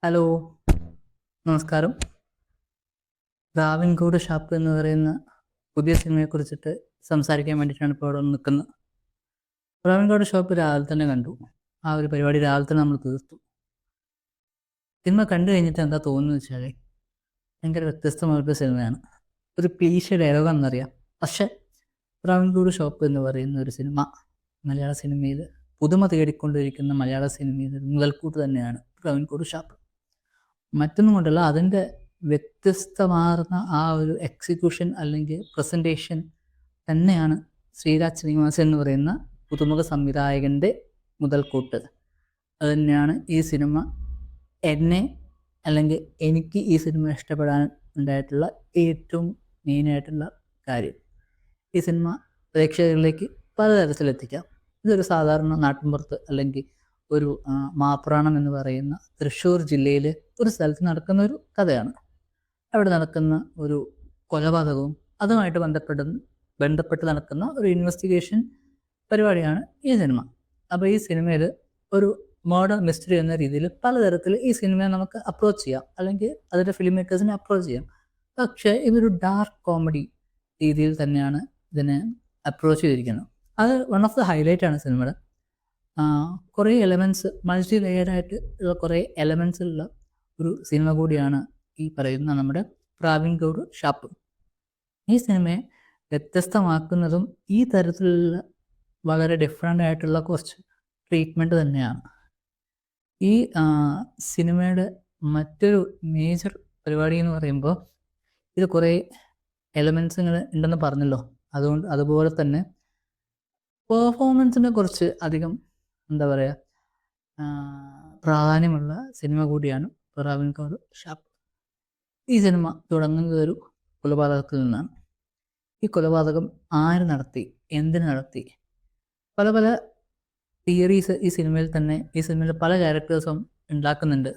Hello, നമസ്കാരം. ട്രാവൻകൂട് shop എന്ന് പറയുന്ന പുതിയ സിനിമയെക്കുറിച്ചിട്ട് സംസാരിക്കാൻ വേണ്ടിയിട്ടാണ് ഇപ്പോൾ ഇവിടെ നിൽക്കുന്നത്. ട്രാവൻകൂട് ഷാപ്പ് രാവിലെ തന്നെ കണ്ടു. ആ ഒരു പരിപാടി രാവിലെ തന്നെ നമ്മൾ തീർത്തു. സിനിമ കണ്ടു കഴിഞ്ഞിട്ട് എന്താ തോന്നുന്നത് വെച്ചാൽ ഭയങ്കര വ്യത്യസ്തമായൊരു സിനിമയാണ്. ഒരു ക്ലീശ ഡയലോഗാണെന്നറിയാം. പക്ഷേ ട്രാവൻകൂട് ഷാപ്പ് എന്ന് പറയുന്ന ഒരു സിനിമ മലയാള സിനിമയിൽ പുതുമ തേടിക്കൊണ്ടിരിക്കുന്ന മലയാള സിനിമയിൽ ഒരു മുതൽക്കൂട്ട് തന്നെയാണ് ട്രാവൻകൂട് ഷാപ്പ്. മറ്റൊന്നും കൊണ്ടല്ല, അതിൻ്റെ വ്യത്യസ്തമാർന്ന ആ ഒരു എക്സിക്യൂഷൻ അല്ലെങ്കിൽ പ്രസൻറ്റേഷൻ തന്നെയാണ് ശ്രീരാജ് ശ്രീനിവാസൻ എന്ന് പറയുന്ന പുതുമുഖ സംവിധായകൻ്റെ മുതൽക്കൂട്ട്. അത് തന്നെയാണ് ഈ സിനിമ എന്നെ അല്ലെങ്കിൽ എനിക്ക് ഈ സിനിമ ഇഷ്ടപ്പെടാൻ ഉണ്ടായിട്ടുള്ള ഏറ്റവും മെയിനായിട്ടുള്ള കാര്യം. ഈ സിനിമ പ്രേക്ഷകരിലേക്ക് പലതരത്തിലെത്തിക്കാം. ഇതൊരു സാധാരണ നാട്ടിൻപുറത്ത് അല്ലെങ്കിൽ ഒരു മാപ്രാണം എന്ന് പറയുന്ന തൃശ്ശൂർ ജില്ലയിൽ ഒരു സ്ഥലത്ത് നടക്കുന്ന ഒരു കഥയാണ്. അവിടെ നടക്കുന്ന ഒരു കൊലപാതകവും അതുമായിട്ട് ബന്ധപ്പെട്ട് നടക്കുന്ന ഒരു ഇൻവെസ്റ്റിഗേഷൻ പരിപാടിയാണ് ഈ സിനിമ. അപ്പോൾ ഈ സിനിമയിൽ ഒരു മർഡർ മിസ്റ്ററി എന്ന രീതിയിൽ പലതരത്തിൽ ഈ സിനിമയെ നമുക്ക് അപ്രോച്ച് ചെയ്യാം, അല്ലെങ്കിൽ അതിൻ്റെ ഫിലിം മേക്കേഴ്സിനെ അപ്രോച്ച് ചെയ്യാം. പക്ഷേ ഇതൊരു ഡാർക്ക് കോമഡി രീതിയിൽ തന്നെയാണ് ഇതിനെ അപ്രോച്ച് ചെയ്തിരിക്കുന്നത്. അത് വൺ ഓഫ് ദ ഹൈലൈറ്റ് ആണ് സിനിമയുടെ. കുറേ എലമെൻറ്റ്സ്, മൾട്ടി ലെയർഡായിട്ട് ഉള്ള കുറേ എലമെൻറ്റ്സ് ഉള്ള ഒരു സിനിമ കൂടിയാണ് ഈ പറയുന്ന നമ്മുടെ ട്രാവൻകൂട് ഷാപ്പ്. ഈ സിനിമയെ വ്യത്യസ്തമാക്കുന്നതും ഈ തരത്തിലുള്ള വളരെ ഡിഫറെൻ്റ് ആയിട്ടുള്ള കുറച്ച് ട്രീറ്റ്മെൻറ്റ് തന്നെയാണ്. ഈ സിനിമയുടെ മറ്റൊരു മേജർ പരിപാടി എന്ന് പറയുമ്പോൾ ഇത് കുറേ എലമെൻറ്റ്സുകൾ ഉണ്ടെന്ന് പറഞ്ഞല്ലോ. അതുപോലെ തന്നെ പെർഫോമൻസിനെ കുറിച്ച് അധികം എന്താ പറയുക, പ്രാധാന്യമുള്ള സിനിമ കൂടിയാണ് ട്രാവൻകൂട് ഷാപ്പ്. ഈ സിനിമ തുടങ്ങുന്നത് ഒരു കൊലപാതകത്തിൽ നിന്നാണ്. ഈ കൊലപാതകം ആര് നടത്തി, എന്തിനു നടത്തി, പല പല തിയറീസ് ഈ സിനിമയിൽ പല ക്യാരക്ടേഴ്സും ഉണ്ടാക്കുന്നുണ്ട്.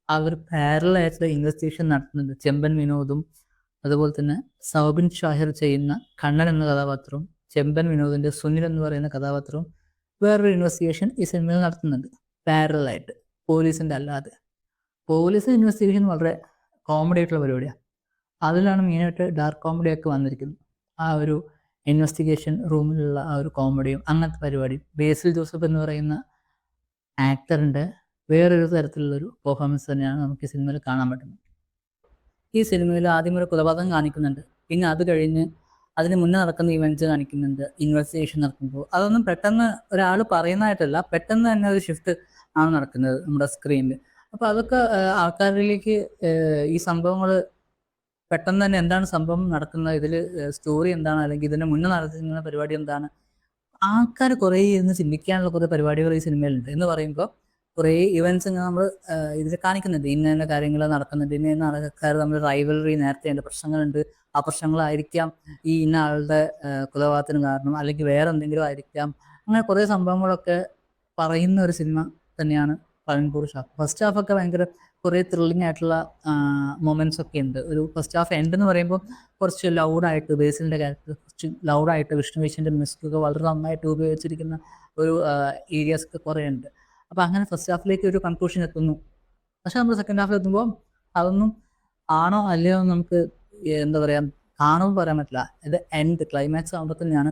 അവർ പാരലായിട്ടുള്ള ഇൻവെസ്റ്റിഗേഷൻ നടത്തുന്നുണ്ട്. ചെമ്പൻ വിനോദും അതുപോലെ തന്നെ സൗബിൻ ഷാഹിർ ചെയ്യുന്ന കണ്ണൻ എന്ന കഥാപാത്രവും ചെമ്പൻ വിനോദിൻ്റെ സുനിൽ എന്ന് പറയുന്ന കഥാപാത്രവും വേറൊരു ഇൻവെസ്റ്റിഗേഷൻ ഈ സിനിമയിൽ നടത്തുന്നുണ്ട് പാരലായിട്ട്, പോലീസിൻ്റെ അല്ലാതെ. പോലീസ് ഇൻവെസ്റ്റിഗേഷൻ വളരെ കോമഡി ആയിട്ടുള്ള പരിപാടിയാണ്. അതിലാണ് മെയിനായിട്ട് ഡാർക്ക് കോമഡിയൊക്കെ വന്നിരിക്കുന്നത്. ആ ഒരു ഇൻവെസ്റ്റിഗേഷൻ റൂമിലുള്ള ആ ഒരു കോമഡിയും അങ്ങനത്തെ പരിപാടിയും ബേസിൽ ജോസഫ് എന്ന് പറയുന്ന ആക്ടറിൻ്റെ വേറൊരു തരത്തിലുള്ളൊരു പെർഫോമൻസ് തന്നെയാണ് നമുക്ക് ഈ സിനിമയിൽ കാണാൻ പറ്റുന്നത്. ഈ സിനിമയിൽ ആദ്യം ഒരു കൊലപാതകം കാണിക്കുന്നുണ്ട്, പിന്നെ അത് കഴിഞ്ഞ് അതിന് മുന്നേ നടക്കുന്ന ഇവൻറ്റ്സ് കാണിക്കുന്നുണ്ട്, ഇൻവെസ്റ്റിഗേഷൻ നടക്കുമ്പോൾ. അതൊന്നും പെട്ടെന്ന് ഒരാൾ പറയുന്നതായിട്ടല്ല, പെട്ടെന്ന് തന്നെ ഒരു ഷിഫ്റ്റ് ആണ് നടക്കുന്നത് നമ്മുടെ സ്ക്രീനിൽ. അപ്പോൾ അതൊക്കെ ആൾക്കാരിലേക്ക് ഈ സംഭവങ്ങൾ പെട്ടെന്ന് തന്നെ എന്താണ് സംഭവം നടക്കുന്നത്, ഇതിൽ സ്റ്റോറി എന്താണ്, അല്ലെങ്കിൽ ഇതിന് മുന്നേ നടത്തുന്ന പരിപാടി എന്താണ്, ആൾക്കാർ കുറേ ഇരുന്ന് ചിന്തിക്കാനുള്ള കുറേ പരിപാടികൾ ഈ സിനിമയിലുണ്ട്. എന്ന് പറയുമ്പോൾ കുറേ ഇവൻറ്റ്സ് ഇങ്ങനെ നമ്മൾ ഇതിൽ കാണിക്കുന്നുണ്ട്. ഇന്ന കാര്യങ്ങൾ നടക്കുന്നുണ്ട്, ഇന്ന ആൾക്കാർ നമ്മൾ റൈവലറി, നേരത്തെ അതിൻ്റെ പ്രശ്നങ്ങളുണ്ട്, ആ പ്രശ്നങ്ങളായിരിക്കാം ഈ ഇന്ന ആളുടെ കൊലപാതകത്തിന് കാരണം, അല്ലെങ്കിൽ വേറെ എന്തെങ്കിലും ആയിരിക്കാം. അങ്ങനെ കുറേ സംഭവങ്ങളൊക്കെ പറയുന്ന ഒരു സിനിമ തന്നെയാണ് ട്രാവൻകൂട് ഷാപ്പ്. ഫസ്റ്റ് ഹാഫൊക്കെ ഭയങ്കര കുറേ ത്രില്ലിംഗ് ആയിട്ടുള്ള മൊമെൻറ്റ്സ് ഒക്കെ ഉണ്ട്. ഒരു ഫസ്റ്റ് ഹാഫ് എൻഡ് എന്ന് പറയുമ്പോൾ കുറച്ച് ലൗഡായിട്ട് ബേസിലിൻ്റെ ക്യാരക്ടർ കുറച്ച് ലൗഡായിട്ട് വിഷ്ണുവിശൻ്റെ മ്യൂസിക്കൊക്കെ വളരെ നന്നായിട്ട് ഉപയോഗിച്ചിരിക്കുന്ന ഒരു ഏരിയാസ് ഒക്കെ കുറേ ഉണ്ട്. അപ്പോൾ അങ്ങനെ ഫസ്റ്റ് ഹാഫിലേക്ക് ഒരു കൺക്ലൂഷൻ എത്തുന്നു. പക്ഷെ നമ്മൾ സെക്കൻഡ് ഹാഫിൽ എത്തുമ്പോൾ അതൊന്നും ആണോ അല്ലയോ എന്ന് നമുക്ക് എന്താ പറയുക, കാണുമ്പോൾ പറയാൻ പറ്റില്ല. ഇത് എൻഡ് ക്ലൈമാക്സ് ആകുമ്പോൾ തന്നെയാണ്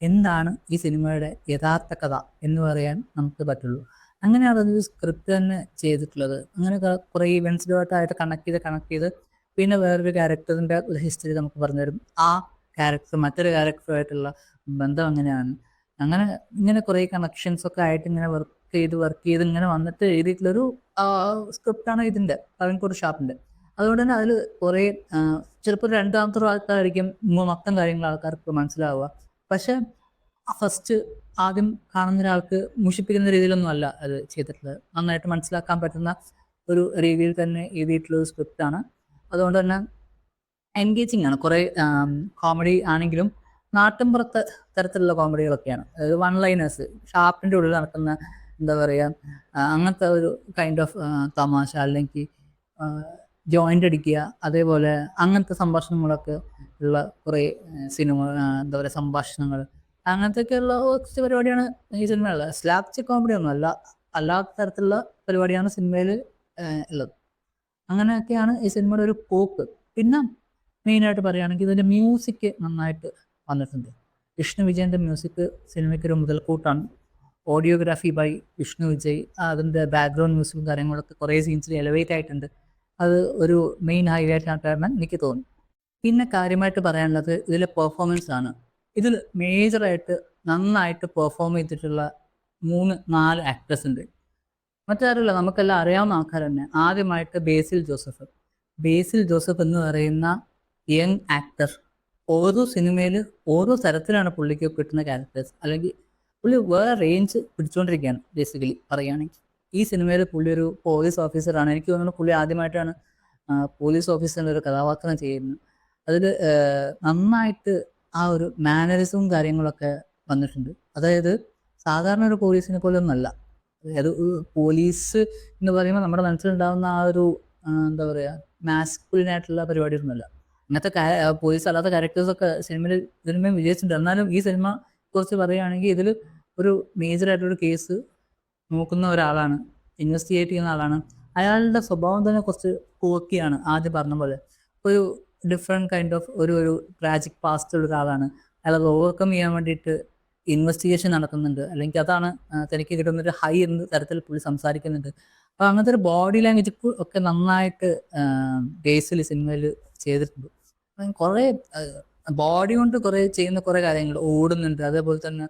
എന്താണ് ഈ സിനിമയുടെ യഥാർത്ഥ കഥ എന്ന് പറയാൻ നമുക്ക് പറ്റുള്ളൂ. അങ്ങനെയാണ് അതൊരു സ്ക്രിപ്റ്റ് തന്നെ ചെയ്തിട്ടുള്ളത്. അങ്ങനെ കുറേ ഇവൻറ്റ്സുമായിട്ട് കണക്ട് ചെയ്ത് പിന്നെ വേറൊരു ക്യാരക്ടറിൻ്റെ ഒരു ഹിസ്റ്ററി നമുക്ക് പറഞ്ഞുതരും. ആ ക്യാരക്ടർ മറ്റൊരു ക്യാരക്ടറുമായിട്ടുള്ള ബന്ധം അങ്ങനെയാണ്. അങ്ങനെ ഇങ്ങനെ കുറേ കണക്ഷൻസ് ഒക്കെ ആയിട്ട് ഇങ്ങനെ വർക്ക് ചെയ്ത് ഇങ്ങനെ വന്നിട്ട് എഴുതിയിട്ടുള്ളൊരു സ്ക്രിപ്റ്റാണ് ഇതിൻ്റെ ട്രാവൻകൂട് ഷാപ്പിൻ്റെ. അതുകൊണ്ട് തന്നെ അതിൽ കുറേ ചിലപ്പോൾ രണ്ടാമത്തെ ആൾക്കാരായിരിക്കും മൊത്തം കാര്യങ്ങൾ ആൾക്കാർക്ക് മനസ്സിലാവുക. പക്ഷേ ഫസ്റ്റ് ആദ്യം കാണുന്ന ഒരാൾക്ക് മുഷിപ്പിക്കുന്ന രീതിയിലൊന്നും അല്ല അത് ചെയ്തിട്ടുള്ളത്. നന്നായിട്ട് മനസ്സിലാക്കാൻ പറ്റുന്ന ഒരു രീതിയിൽ തന്നെ എഴുതിയിട്ടുള്ളൊരു സ്ക്രിപ്റ്റാണ്. അതുകൊണ്ട് തന്നെ എൻഗേജിങ് ആണ്. കുറേ കോമഡി ആണെങ്കിലും നാട്ടിൻപുറത്തെ തരത്തിലുള്ള കോമഡികളൊക്കെയാണ്. അതായത് വൺ ലൈനേഴ്സ്, ഷാപ്പിൻ്റെ ഉള്ളിൽ നടക്കുന്ന എന്താ പറയുക, അങ്ങനത്തെ ഒരു കൈൻഡ് ഓഫ് തമാശ, അല്ലെങ്കിൽ ജോയിൻ്റ് അടിക്കുക, അതേപോലെ അങ്ങനത്തെ സംഭാഷണങ്ങളൊക്കെ ഉള്ള കുറേ സിനിമ, എന്താ പറയുക, സംഭാഷണങ്ങൾ, അങ്ങനത്തെയൊക്കെയുള്ള കുറച്ച് പരിപാടിയാണ് ഈ സിനിമയുള്ളത്. സ്ലാപ്സ്റ്റിക് കോമഡി ഒന്നും അല്ല, അല്ലാത്ത തരത്തിലുള്ള പരിപാടിയാണ് സിനിമയിൽ ഉള്ളത്. അങ്ങനെയൊക്കെയാണ് ഈ സിനിമയുടെ ഒരു പോക്ക്. പിന്നെ മെയിനായിട്ട് പറയുകയാണെങ്കിൽ ഇതിൻ്റെ മ്യൂസിക് നന്നായിട്ട് വന്നിട്ടുണ്ട്. വിഷ്ണു വിജയൻ്റെ മ്യൂസിക് സിനിമയ്ക്കൊരു മുതൽക്കൂട്ടാണ്. ഓഡിയോഗ്രാഫി ബൈ വിഷ്ണു വിജയ്, അതിൻ്റെ ബാക്ക്ഗ്രൗണ്ട് മ്യൂസിക്കും കാര്യങ്ങളൊക്കെ കുറേ സീൻസിൽ എലവേറ്റ് ആയിട്ടുണ്ട്. അത് ഒരു മെയിൻ ഹൈലൈറ്റ് ആയിട്ടാണ് എനിക്ക് തോന്നി. പിന്നെ കാര്യമായിട്ട് പറയാനുള്ളത് ഇതിലെ പെർഫോമൻസ് ആണ്. ഇതിൽ മേജറായിട്ട് നന്നായിട്ട് പെർഫോം ചെയ്തിട്ടുള്ള 3-4 ആക്ടേഴ്സ് ഉണ്ട്. മറ്റാരുമില്ല, നമുക്കെല്ലാം അറിയാവുന്ന ആൾക്കാർ തന്നെ. ആദ്യമായിട്ട് ബേസിൽ ജോസഫ് എന്ന് പറയുന്ന യങ് ആക്ടർ ഓരോ സിനിമയിൽ ഓരോ തരത്തിലാണ് പുള്ളിക്ക് കിട്ടുന്ന ക്യാരക്ടേഴ്സ്. അല്ലെങ്കിൽ പുള്ളി വേറെ റേഞ്ച് പിടിച്ചുകൊണ്ടിരിക്കുകയാണ് ബേസിക്കലി പറയുകയാണെങ്കിൽ. ഈ സിനിമയിൽ പുള്ളി ഒരു പോലീസ് ഓഫീസറാണ്. എനിക്ക് തോന്നുന്നു പുള്ളി ആദ്യമായിട്ടാണ് പോലീസ് ഓഫീസറിൻ്റെ ഒരു കഥാപാത്രം ചെയ്യുന്നത്. അതിൽ നന്നായിട്ട് ആ ഒരു മാനറിസവും കാര്യങ്ങളൊക്കെ വന്നിട്ടുണ്ട്. അതായത് സാധാരണ ഒരു പോലീസിനെ പോലെ ഒന്നല്ല. അതായത് പോലീസ് എന്ന് പറയുമ്പോൾ നമ്മുടെ മനസ്സിലുണ്ടാകുന്ന ആ ഒരു എന്താ പറയുക, മാസ്കുലിനായിട്ടുള്ള പരിപാടിയൊന്നുമല്ല. അങ്ങനത്തെ പോലീസ് അല്ലാത്ത ക്യാരക്ടേഴ്സൊക്കെ സിനിമയും വിജയിച്ചിട്ടുണ്ട്. എന്നാലും ഈ സിനിമ കുറിച്ച് പറയുകയാണെങ്കിൽ ഇതിൽ ഒരു മേജറായിട്ടൊരു കേസ് നോക്കുന്ന ഒരാളാണ്, ഇൻവെസ്റ്റിഗേറ്റ് ചെയ്യുന്ന ആളാണ്. അയാളുടെ സ്വഭാവം തന്നെ കുറച്ച് കോക്കിയാണ്. ആദ്യം പറഞ്ഞ പോലെ ഒരു ഡിഫറെൻറ്റ് കൈൻഡ് ഓഫ് ഒരു ട്രാജിക് പാസ്റ്റ് ഉള്ള ഒരാളാണ്. അയാളത് ഓവർകം ചെയ്യാൻ വേണ്ടിയിട്ട് ഇൻവെസ്റ്റിഗേഷൻ നടക്കുന്നുണ്ട്. അല്ലെങ്കിൽ അതാണ് തനിക്ക് കിട്ടുന്നൊരു ഹൈ എന്ന തരത്തിൽ പുള്ളി സംസാരിക്കുന്നുണ്ട്. അപ്പോൾ അങ്ങനത്തെ ഒരു ബോഡി ലാംഗ്വേജ് ഒക്കെ നന്നായിട്ട് ബേസിൽ സിനിമയിൽ ചെയ്തിട്ടുണ്ട്. കുറേ ബോഡി കൊണ്ട് കുറേ ചെയ്യുന്ന കുറേ കാര്യങ്ങൾ ഓടുന്നുണ്ട്. അതേപോലെ തന്നെ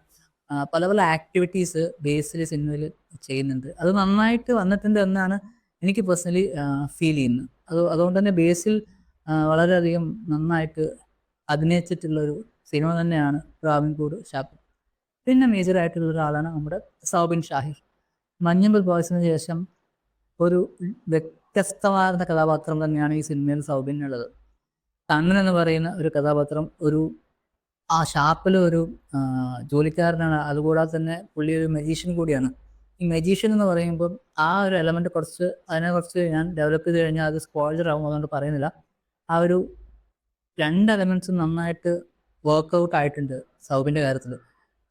പല പല ആക്ടിവിറ്റീസ് ബേസിൽ സിനിമയിൽ ചെയ്യുന്നുണ്ട്. അത് നന്നായിട്ട് വന്നിട്ടുണ്ട് എന്നാണ് എനിക്ക് പേഴ്സണലി ഫീൽ ചെയ്യുന്നത്. അതുകൊണ്ട് തന്നെ ബേസിൽ വളരെയധികം നന്നായിട്ട് അഭിനയിച്ചിട്ടുള്ളൊരു സിനിമ തന്നെയാണ് ട്രാവൻകൂർ ഷാപ്പ്. പിന്നെ മേജറായിട്ടുള്ള ഒരാളാണ് നമ്മുടെ സൗബിൻ ഷാഹിർ. മഞ്ഞുമൽ ബോയ്സിന് ശേഷം ഒരു വ്യത്യസ്തമാർന്ന കഥാപാത്രം തന്നെയാണ് ഈ സിനിമയിൽ സൗബിനുള്ളത്. കണ്ണൻ എന്ന് പറയുന്ന ഒരു കഥാപാത്രം ആ ഷാപ്പിൽ ഒരു ജോലിക്കാരനാണ്. അതുകൂടാതെ തന്നെ പുള്ളി ഒരു മജീഷ്യൻ കൂടിയാണ്. ഈ മജീഷ്യൻ എന്ന് പറയുമ്പോൾ ആ ഒരു എലമെൻറ്റ് അതിനെക്കുറിച്ച് ഞാൻ ഡെവലപ്പ് ചെയ്ത് കഴിഞ്ഞാൽ അത് സ്പോയിലർ ആവും, അതുകൊണ്ട് പറയുന്നില്ല. ആ ഒരു 2 എലമെൻറ്റ്സും നന്നായിട്ട് വർക്കൗട്ട് ആയിട്ടുണ്ട് സൗബിൻ്റെ കാര്യത്തിൽ.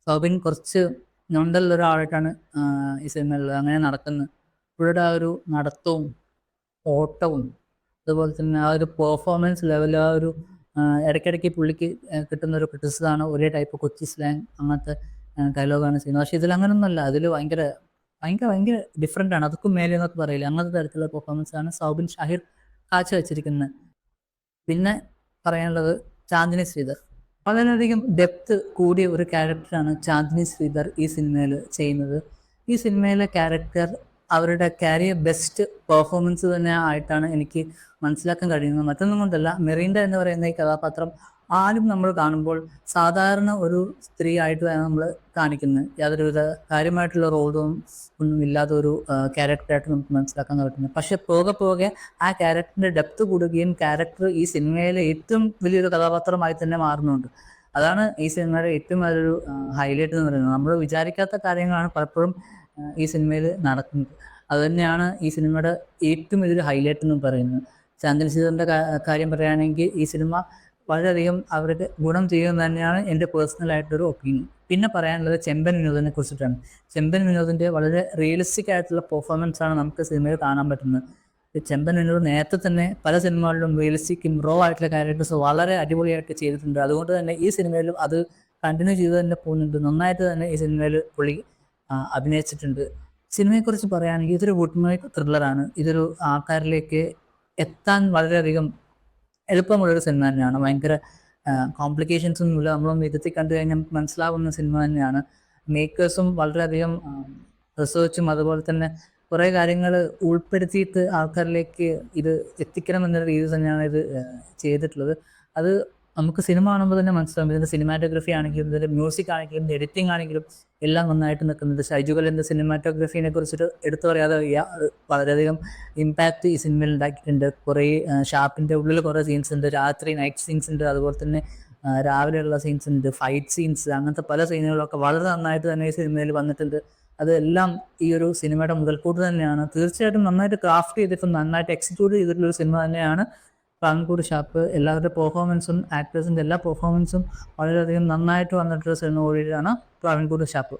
സൗബിൻ കുറച്ച് ഞൊണ്ടുള്ള ഒരാളായിട്ടാണ് ഈ സിനിമയിൽ അങ്ങനെ നടക്കുന്നത്. പുള്ളിയുടെ ആ ഒരു നടത്തവും ഓട്ടവും അതുപോലെ തന്നെ ആ ഒരു പെർഫോമൻസ് ലെവൽ, ആ ഒരു ഇടയ്ക്കിടയ്ക്ക് പുള്ളിക്ക് കിട്ടുന്ന ഒരു ക്രിറ്റിസിസമാണ് ഒരേ ടൈപ്പ് കൊച്ചി സ്ലാങ്, അങ്ങനത്തെ ഡയലോഗാണ് ചെയ്യുന്നത്. പക്ഷേ ഇതിൽ അങ്ങനെയൊന്നുമല്ല. അതിൽ ഭയങ്കര ഭയങ്കര ഭയങ്കര ഡിഫറെൻ്റ് ആണ്. അതൊക്കെ മേലെ എന്നൊക്കെ പറയില്ല, അങ്ങനത്തെ തരത്തിലുള്ള പെർഫോമൻസാണ് സൗബിൻ ഷാഹിർ കാഴ്ച വെച്ചിരിക്കുന്നത്. പിന്നെ പറയാനുള്ളത് ചാന്ദിനി ശ്രീധർ. വളരെയധികം ഡെപ്ത് കൂടിയ ഒരു ക്യാരക്ടറാണ് ചാന്ദിനി ശ്രീധർ ഈ സിനിമയിൽ ചെയ്യുന്നത്. ഈ സിനിമയിലെ ക്യാരക്ടർ അവരുടെ കരിയർ ബെസ്റ്റ് പെർഫോമൻസ് തന്നെ ആയിട്ടാണ് എനിക്ക് മനസ്സിലാക്കാൻ കഴിയുന്നത്. മറ്റൊന്നും കൊണ്ടല്ല, മെറീൻഡ എന്ന് പറയുന്ന ഈ കഥാപാത്രം ആരും നമ്മൾ കാണുമ്പോൾ സാധാരണ ഒരു സ്ത്രീ ആയിട്ട് വേണം നമ്മൾ കാണിക്കുന്നത്. യാതൊരുവിധ കാര്യമായിട്ടുള്ള റോളും ഒന്നും ഇല്ലാത്ത ഒരു ക്യാരക്ടറായിട്ട് നമുക്ക് മനസ്സിലാക്കാൻ പറ്റുന്നത്. പക്ഷെ പോകെ ആ ക്യാരക്ടറിൻ്റെ ഡെപ്ത് കൂടുകയും ക്യാരക്ടർ ഈ സിനിമയിലെ ഏറ്റവും വലിയൊരു കഥാപാത്രമായി തന്നെ മാറുന്നുണ്ട്. അതാണ് ഈ സിനിമയുടെ ഏറ്റവും വലിയൊരു ഹൈലൈറ്റ് എന്ന് പറയുന്നത്. നമ്മൾ വിചാരിക്കാത്ത കാര്യങ്ങളാണ് പലപ്പോഴും ഈ സിനിമയിൽ നടക്കുന്നത്. അതുതന്നെയാണ് ഈ സിനിമയുടെ ഏറ്റവും വലിയൊരു ഹൈലൈറ്റ് എന്ന് പറയുന്നത്. ചാന്ദിനി ശ്രീധറിൻ്റെ കാര്യം പറയുകയാണെങ്കിൽ ഈ സിനിമ വളരെയധികം അവർക്ക് ഗുണം ചെയ്യുമെന്ന് തന്നെയാണ് എൻ്റെ പേഴ്സണലായിട്ടൊരു ഒപ്പീനിയൻ. പിന്നെ പറയാനുള്ളത് ചെമ്പൻ വിനോദിനെ കുറിച്ചിട്ടാണ്. ചെമ്പൻ വിനോദിൻ്റെ വളരെ റിയലിസ്റ്റിക് ആയിട്ടുള്ള പെർഫോമൻസാണ് നമുക്ക് സിനിമയിൽ കാണാൻ പറ്റുന്നത്. ചെമ്പൻ വിനോദ് നേരത്തെ തന്നെ പല സിനിമകളിലും റിയലിസ്റ്റിക് റോ ആയിട്ടുള്ള ക്യാരക്ടേഴ്സ് വളരെ അടിപൊളിയായിട്ട് ചെയ്തിട്ടുണ്ട്. അതുകൊണ്ട് തന്നെ ഈ സിനിമയിലും അത് കണ്ടിന്യൂ ചെയ്ത് തന്നെ പോകുന്നുണ്ട്. നന്നായിട്ട് തന്നെ ഈ സിനിമയിൽ പുള്ളി അഭിനയിച്ചിട്ടുണ്ട്. സിനിമയെക്കുറിച്ച് പറയുകയാണെങ്കിൽ ഇതൊരു വുഡ്മൈ ത്രില്ലറാണ്. ഇതൊരു ആൾക്കാരിലേക്ക് എത്താൻ വളരെയധികം എളുപ്പമുള്ളൊരു സിനിമ തന്നെയാണ്. ഭയങ്കര കോംപ്ലിക്കേഷൻസ് ഒന്നുമില്ല. നമ്മളൊന്ന് ഇരുത്തി കണ്ടു കഴിഞ്ഞാൽ നമുക്ക് മനസ്സിലാവുന്ന സിനിമ തന്നെയാണ്. മേക്കേഴ്സും വളരെയധികം റിസർച്ചും അതുപോലെ തന്നെ കുറേ കാര്യങ്ങൾ ഉൾപ്പെടുത്തിയിട്ട് ആൾക്കാരിലേക്ക് ഇത് എത്തിക്കണം എന്നൊരു രീതി തന്നെയാണ് ഇത് ചെയ്തിട്ടുള്ളത്. അത് നമുക്ക് സിനിമ കാണുമ്പോൾ തന്നെ മനസ്സിലാവും. ഇതിൻ്റെ സിനിമാറ്റോഗ്രഫി ആണെങ്കിലും ഇതിൻ്റെ മ്യൂസിക് ആണെങ്കിലും എഡിറ്റിംഗ് ആണെങ്കിലും എല്ലാം നന്നായിട്ട് നിൽക്കുന്നുണ്ട്. ഷൈജുഖലിൻ്റെ സിനിമാറ്റോഗ്രഫീനെ കുറിച്ചിട്ട് എടുത്തു പറയാതെ വളരെയധികം ഇമ്പാക്റ്റ് ഈ സിനിമയിൽ ഉണ്ടാക്കിയിട്ടുണ്ട്. കുറേ ഷാപ്പിൻ്റെ ഉള്ളിൽ കുറേ സീൻസ് ഉണ്ട്, രാത്രി നൈറ്റ് സീൻസ് ഉണ്ട്, അതുപോലെ തന്നെ രാവിലെയുള്ള സീൻസ് ഉണ്ട്, ഫൈറ്റ് സീൻസ്, അങ്ങനത്തെ പല സീനുകളൊക്കെ വളരെ നന്നായിട്ട് തന്നെ ഈ സിനിമയിൽ വന്നിട്ടുണ്ട്. അതെല്ലാം ഈ ഒരു സിനിമയുടെ മുതൽക്കൂട്ട് തന്നെയാണ്. തീർച്ചയായിട്ടും നന്നായിട്ട് ക്രാഫ്റ്റ് ചെയ്തിട്ടും നന്നായിട്ട് എക്സിക്യൂട്ട് ചെയ്തിട്ടുള്ളൊരു സിനിമ തന്നെയാണ് ട്രാവൻകൂർ ഷാപ്പ്. എല്ലാവരുടെ പെർഫോമൻസും ആക്ടേഴ്സിൻ്റെ എല്ലാ പെർഫോമൻസും വളരെയധികം നന്നായിട്ട് വന്നിട്ടുള്ള സിനിമ കൂടിയാണ് ട്രാവൻകൂർ ഷാപ്പ്.